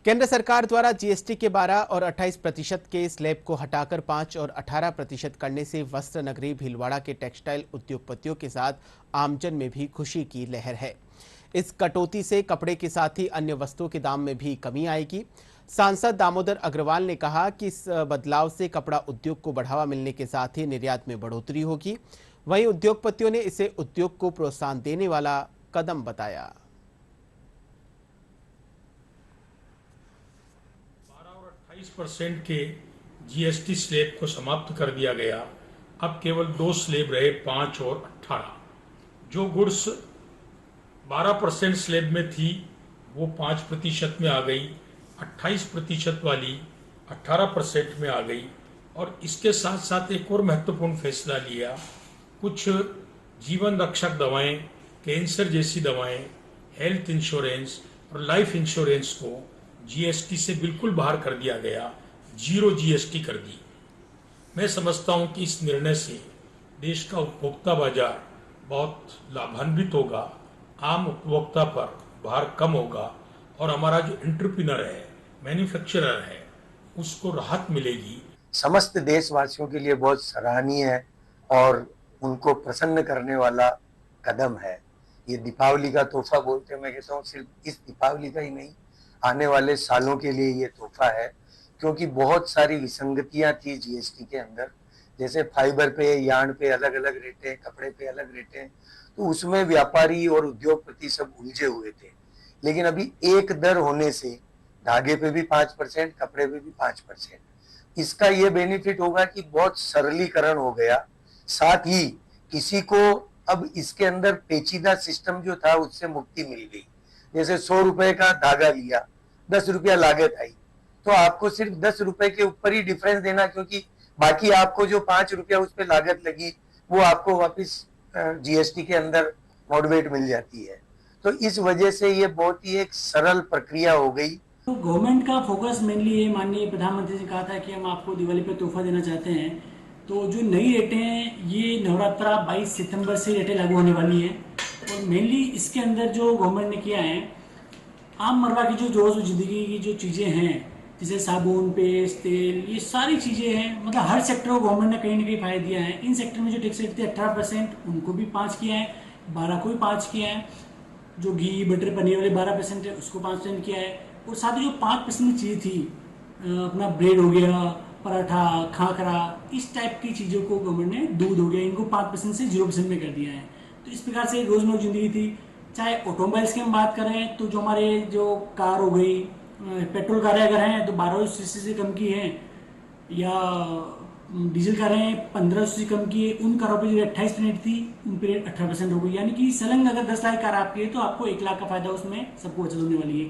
केंद्र सरकार द्वारा जीएसटी के 12 और 28% के स्लैब को हटाकर 5 और 18% करने से वस्त्र नगरी भीलवाड़ा के टेक्सटाइल उद्योगपतियों के साथ आमजन में भी खुशी की लहर है। इस कटौती से कपड़े के साथ ही अन्य वस्तुओं के दाम में भी कमी आएगी। सांसद दामोदर अग्रवाल ने कहा कि इस बदलाव से कपड़ा उद्योग को बढ़ावा मिलने के साथ ही निर्यात में बढ़ोतरी होगी। वहीं उद्योगपतियों ने इसे उद्योग को प्रोत्साहन देने वाला कदम बताया। 28% के जीएसटी स्लैब को समाप्त कर दिया गया। अब केवल 2 स्लैब रहे, 5 और 18। जो गुड्स 12% स्लैब में थी वो 5% में आ गई, 28% वाली 18% में आ गई। और इसके साथ साथ एक और महत्वपूर्ण फैसला लिया, कुछ जीवन रक्षक दवाएं, कैंसर जैसी दवाएं, हेल्थ इंश्योरेंस और लाइफ इंश्योरेंस को जीएसटी से बिल्कुल बाहर कर दिया गया, 0 जीएसटी कर दी। मैं समझता हूं कि इस निर्णय से देश का उपभोक्ता बाजार बहुत लाभान्वित होगा, आम उपभोक्ता पर भार कम होगा और हमारा जो एंटरप्रेन्योर है, मैन्युफैक्चरर है, उसको राहत मिलेगी। समस्त देशवासियों के लिए बहुत सराहनीय है और उनको प्रसन्न करने वाला कदम है। ये दीपावली का तोहफा बोलते हैं, मैं कहता हूँ सिर्फ इस दीपावली का ही नहीं, आने वाले सालों के लिए ये तोहफा है, क्योंकि बहुत सारी विसंगतियां थी जीएसटी के अंदर। जैसे फाइबर पे, यार्न पे अलग अलग रेटें, कपड़े पे अलग रेटें, तो उसमें व्यापारी और उद्योगपति सब उलझे हुए थे। लेकिन अभी एक दर होने से धागे पे भी 5%, कपड़े पे भी 5%, इसका ये बेनिफिट होगा कि बहुत सरलीकरण हो गया। साथ ही किसी को अब इसके अंदर पेचीदा सिस्टम जो था उससे मुक्ति मिल गई। जैसे 100 रुपए का धागा लिया, 10 रुपया लागत आई, तो आपको सिर्फ 10 रुपए के ऊपर ही डिफरेंस देना, क्योंकि बाकी आपको जो 5 रुपया उस पर लागत लगी वो आपको वापस जीएसटी के अंदर मॉडरेट मिल जाती है। तो इस वजह से ये बहुत ही एक सरल प्रक्रिया हो गई। तो गवर्नमेंट का फोकस मेनली ये, माननीय प्रधानमंत्री ने कहा था कि हम आपको दिवाली पे तोहफा देना चाहते हैं। तो जो नई रेटें हैं ये नवरात्रा 22 सितंबर से रेटें लागू होने वाली हैं। और मेनली इसके अंदर जो गवर्नमेंट ने किया है, आम मरवा की जो रोज़ ज़िंदगी की जो चीज़ें हैं, जैसे साबुन, पेस्ट, तेल, ये सारी चीज़ें हैं, मतलब हर सेक्टर को गवर्नमेंट ने कहीं ना कहीं फायदा दिया है। इन सेक्टर में जो टैक्स रेट थे 18%, उनको भी 5 किया है, 12 को भी 5 किया है। जो घी, बटर, पनीर वाले 12% है उसको 5% किया है। और साथ ही जो 5% की चीज़ थी, अपना ब्रेड हो गया, पराठा, खाखरा, इस टाइप की चीज़ों को गवर्नमेंट ने, दूध हो गया, इनको 5% से 0% में कर दिया है। तो इस प्रकार से रोज़मर्रा ज़िंदगी थी। चाहे ऑटोमोबाइल्स की हम बात करें तो जो हमारे जो कार हो गई, पेट्रोल कारें अगर हैं तो 1200 सीसी से कम की हैं, या डीजल कारें 1500 से कम की है, उन कारों पर जो 28% थी उन पर 18% हो गई। यानी कि सलंग अगर 10 लाख कार आपकी है तो आपको 1 लाख का फायदा उसमें सबको बचत होने वाली है।